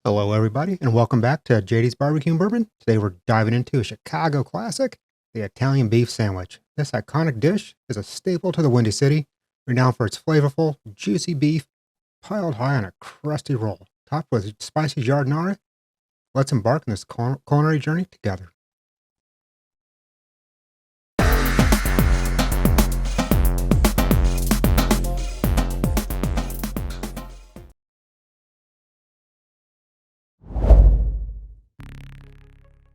Hello, everybody, and welcome back to JD's Barbecue and Bourbon. Today we're diving into a Chicago classic, the Italian beef sandwich. This iconic dish is a staple to the Windy City, renowned for its flavorful, juicy beef piled high on a crusty roll, topped with spicy giardiniera. Let's embark on this culinary journey together.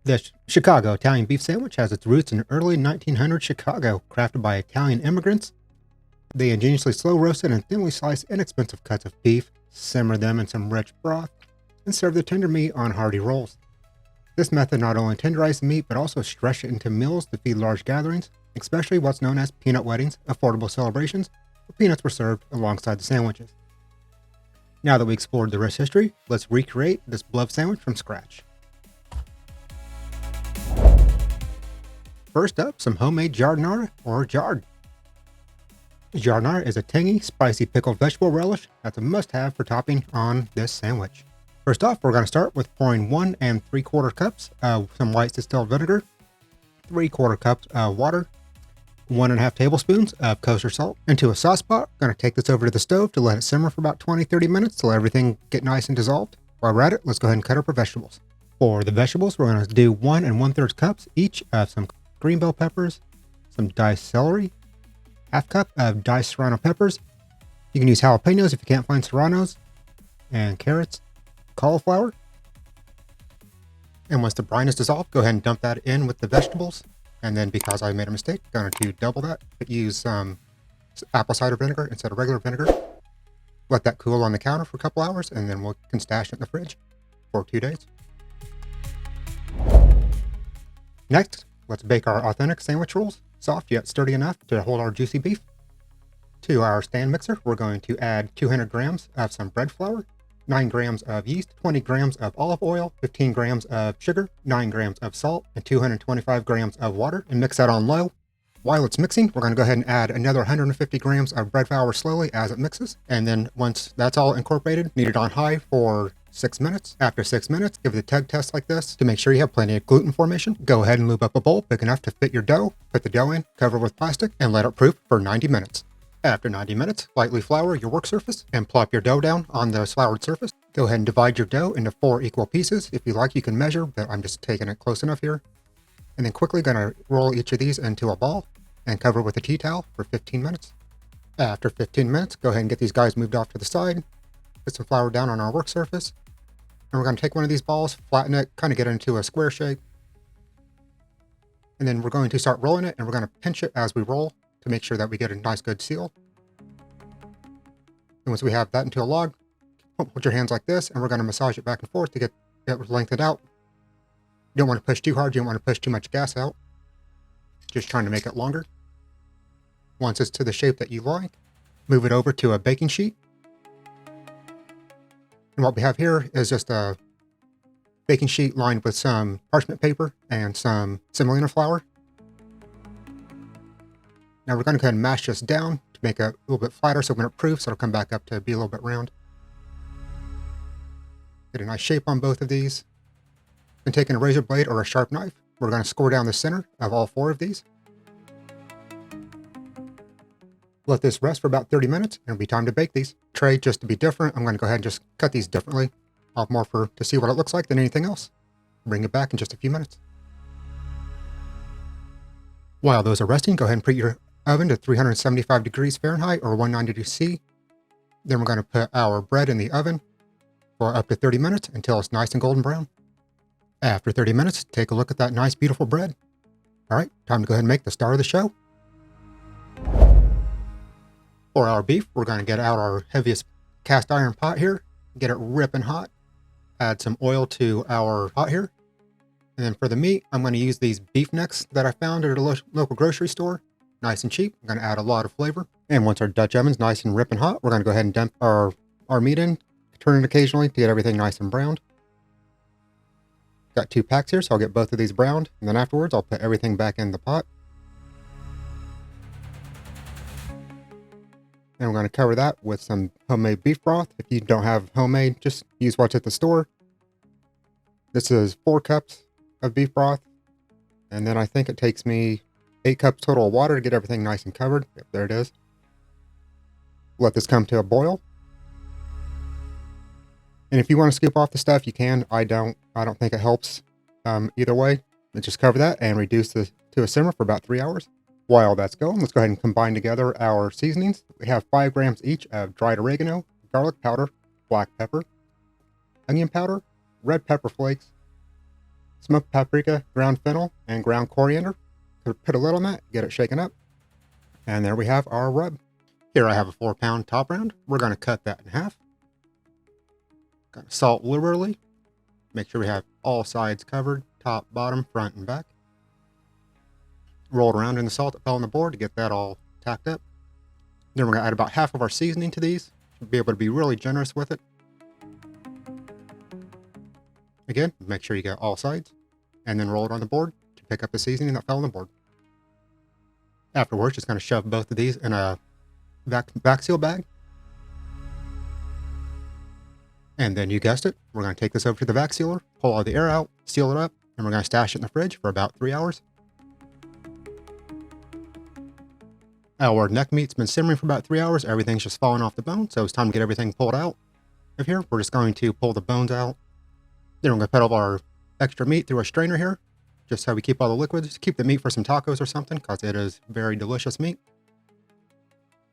The Chicago Italian beef sandwich has its roots in early 1900 Chicago, crafted by Italian immigrants. They ingeniously slow roasted and thinly sliced inexpensive cuts of beef, simmer them in some rich broth, and serve the tender meat on hearty rolls. This method not only tenderized the meat, but also stretched it into meals to feed large gatherings, especially what's known as peanut weddings, affordable celebrations, where peanuts were served alongside the sandwiches. Now that we explored the rich history, let's recreate this beloved sandwich from scratch. First up, some homemade giardiniera or jard. Giardiniera is a tangy, spicy pickled vegetable relish that's a must-have for topping on this sandwich. First off, we're going to start with pouring 1 3/4 cups of some white distilled vinegar, 3/4 cups of water, 1.5 tablespoons of kosher salt into a sauce pot. Going to take this over to the stove to let it simmer for about 20-30 minutes to let everything get nice and dissolved. While we're at it, let's go ahead and cut up our vegetables. For the vegetables, we're going to do 1 1/3 cups each of some green bell peppers, some diced celery, half cup of diced serrano peppers. You can use jalapenos if you can't find serranos, and carrots, cauliflower. And once the brine is dissolved, go ahead and dump that in with the vegetables. And then, because I made a mistake, I'm going to double that, but use apple cider vinegar instead of regular vinegar. Let that cool on the counter for a couple hours, and then we can stash it in the fridge for 2 days. Next, let's bake our authentic sandwich rolls, soft yet sturdy enough to hold our juicy beef. To our stand mixer, we're going to add 200 grams of some bread flour, 9 grams of yeast, 20 grams of olive oil, 15 grams of sugar, 9 grams of salt, and 225 grams of water, and mix that on low. While it's mixing, we're going to go ahead and add another 150 grams of bread flour slowly as it mixes. And then once that's all incorporated, knead it on high for 6 minutes. After 6 minutes, give it a tug test like this to make sure you have plenty of gluten formation. Go ahead and lube up a bowl big enough to fit your dough. Put the dough in, cover it with plastic, and let it proof for 90 minutes. After 90 minutes, lightly flour your work surface and plop your dough down on the floured surface. Go ahead and divide your dough into 4 equal pieces. If you like, you can measure, but I'm just taking it close enough here. And then quickly gonna roll each of these into a ball and cover with a tea towel for 15 minutes. After 15 minutes, go ahead and get these guys moved off to the side. Put some flour down on our work surface. And we're going to take one of these balls, flatten it, kind of get it into a square shape. And then we're going to start rolling it, and we're going to pinch it as we roll to make sure that we get a nice good seal. And once we have that into a log, put your hands like this, and we're going to massage it back and forth to get it lengthened out. You don't want to push too hard, you don't want to push too much gas out. Just trying to make it longer. Once it's to the shape that you like, move it over to a baking sheet. And what we have here is just a baking sheet lined with some parchment paper and some semolina flour. Now we're going to go ahead and mash this down to make it a little bit flatter so when it proofs, it'll come back up to be a little bit round. Get a nice shape on both of these. Then taking a razor blade or a sharp knife, we're going to score down the center of all 4 of these. Let this rest for about 30 minutes, and it'll be time to bake these. Tray, just to be different, I'm going to go ahead and just cut these differently. More to see what it looks like than anything else. Bring it back in just a few minutes. While those are resting, go ahead and preheat your oven to 375 degrees Fahrenheit or 190 C. Then we're going to put our bread in the oven for up to 30 minutes until it's nice and golden brown. After 30 minutes, take a look at that nice, beautiful bread. All right, time to go ahead and make the star of the show. For our beef, we're going to get out our heaviest cast iron pot here, get it ripping hot, add some oil to our pot here. And then for the meat, I'm going to use these beef necks that I found at a local grocery store. Nice and cheap. I'm going to add a lot of flavor. And once our Dutch oven's nice and ripping hot, we're going to go ahead and dump our meat in, turn it occasionally to get everything nice and browned. Got 2 packs here, so I'll get both of these browned. And then afterwards, I'll put everything back in the pot. And we're going to cover that with some homemade beef broth. If you don't have homemade, just use what's at the store. This is 4 cups of beef broth. And then I think it takes me 8 cups total of water to get everything nice and covered. Yep, there it is. Let this come to a boil. And if you want to scoop off the stuff, you can. I don't think it helps either way. Let's just cover that and reduce this to a simmer for about 3 hours. While that's going, let's go ahead and combine together our seasonings. We have 5 grams each of dried oregano, garlic powder, black pepper, onion powder, red pepper flakes, smoked paprika, ground fennel, and ground coriander. Put a little on that, get it shaken up. And there we have our rub. Here I have a 4-pound top round. We're going to cut that in half. Going to salt liberally. Make sure we have all sides covered, top, bottom, front, and back. Roll it around in the salt that fell on the board to get that all tacked up. Then we're going to add about half of our seasoning to these. We'll be able to be really generous with it. Again, make sure you get all sides. And then roll it on the board to pick up the seasoning that fell on the board. Afterwards, just going to shove both of these in a vac seal bag. And then you guessed it, we're going to take this over to the vac sealer, pull all the air out, seal it up, and we're going to stash it in the fridge for about 3 hours. Our neck meat's been simmering for about 3 hours. Everything's just falling off the bone, so it's time to get everything pulled out of here. We're just going to pull the bones out. Then we're going to put all our extra meat through a strainer here, just so we keep all the liquids. Keep the meat for some tacos or something, because it is very delicious meat.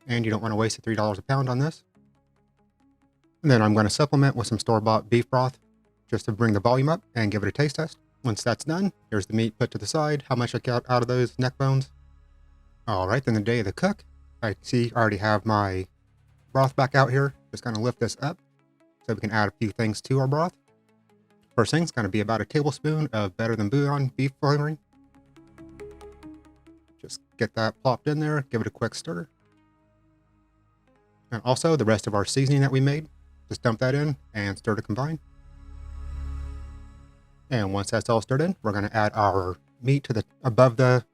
And you don't want to waste the $3 a pound on this. And then I'm going to supplement with some store-bought beef broth, just to bring the volume up and give it a taste test. Once that's done, here's the meat put to the side, how much I got out of those neck bones. Alright, then the day of the cook, I see I already have my broth back out here. Just going to lift this up so we can add a few things to our broth. First thing is going to be about a tablespoon of better than bouillon beef flavoring. Just get that plopped in there, give it a quick stir. And also the rest of our seasoning that we made, just dump that in and stir to combine. And once that's all stirred in, we're going to add our meat to the above the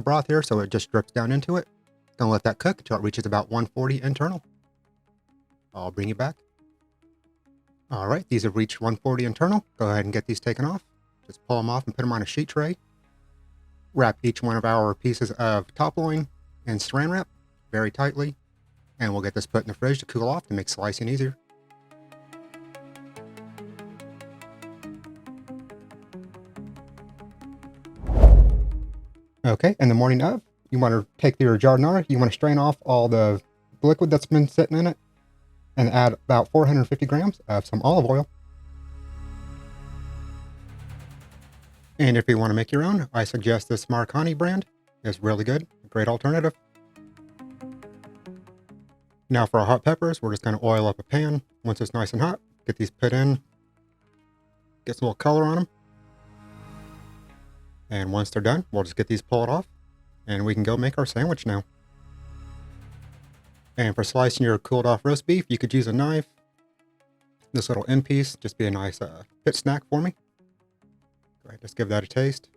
broth here, so it just drips down into it. Gonna let that cook until it reaches about 140 internal. I'll bring you back. All right, these have reached 140 internal. Go ahead and get these taken off. Just pull them off and put them on a sheet tray. Wrap each one of our pieces of top loin in saran wrap very tightly, and we'll get this put in the fridge to cool off to make slicing easier. Okay, and the morning of, you want to take your giardiniera, you want to strain off all the liquid that's been sitting in it, and add about 450 grams of some olive oil. And if you want to make your own, I suggest this Marconi brand. It's really good, a great alternative. Now for our hot peppers, we're just going to oil up a pan. Once it's nice and hot, get these put in, get some little color on them. And once they're done, we'll just get these pulled off, and we can go make our sandwich now. And for slicing your cooled off roast beef, you could use a knife. This little end piece, just be a nice pit snack for me. Go ahead, just give that a taste.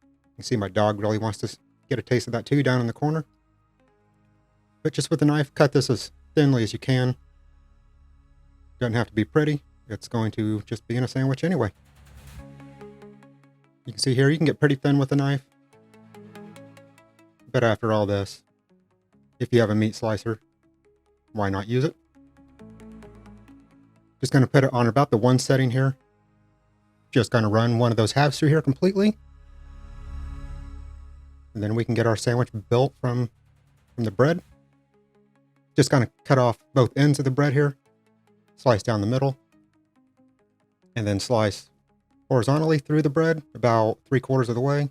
You can see my dog really wants to get a taste of that too down in the corner. But just with the knife, cut this as thinly as you can. Doesn't have to be pretty. It's going to just be in a sandwich anyway. You can see here, you can get pretty thin with a knife. But after all this, if you have a meat slicer, why not use it? Just going to put it on about the one setting here. Just going to run one of those halves through here completely. And then we can get our sandwich built from the bread. Just going to cut off both ends of the bread here. Slice down the middle. And then slice horizontally through the bread about 3/4 of the way.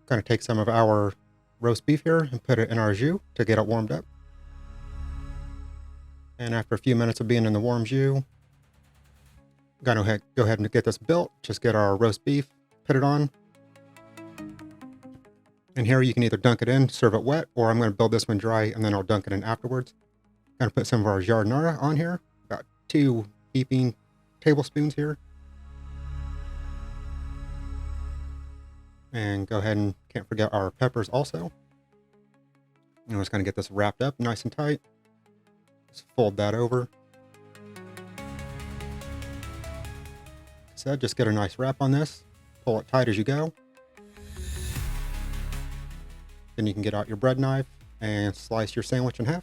Going to take some of our roast beef here and put it in our jus to get it warmed up. And after a few minutes of being in the warm jus, going to go ahead and get this built. Just get our roast beef, put it on. And here you can either dunk it in, serve it wet, or I'm going to build this one dry and then I'll dunk it in afterwards. Going to put some of our giardiniera on here, about 2 heaping tablespoons here. And go ahead and can't forget our peppers also. And I'm just going to get this wrapped up nice and tight. Just fold that over. So just get a nice wrap on this, pull it tight as you go. Then you can get out your bread knife and slice your sandwich in half.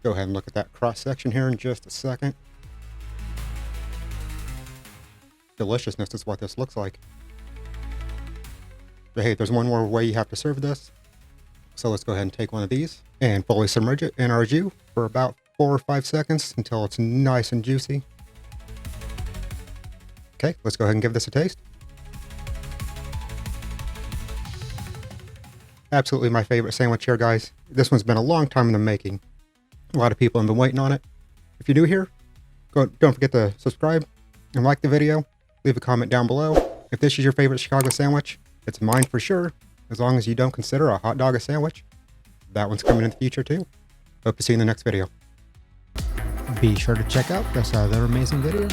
Go ahead and look at that cross section here in just a second. Deliciousness is what this looks like. But hey, there's one more way you have to serve this. So let's go ahead and take one of these and fully submerge it in our jus for about 4 or 5 seconds until it's nice and juicy. Okay, let's go ahead and give this a taste. Absolutely my favorite sandwich here, guys. This one's been a long time in the making. A lot of people have been waiting on it. If you're new here, don't forget to subscribe and like the video. Leave a comment down below. If this is your favorite Chicago sandwich, it's mine for sure, as long as you don't consider a hot dog a sandwich. That one's coming in the future too. Hope to see you in the next video. Be sure to check out this other amazing video.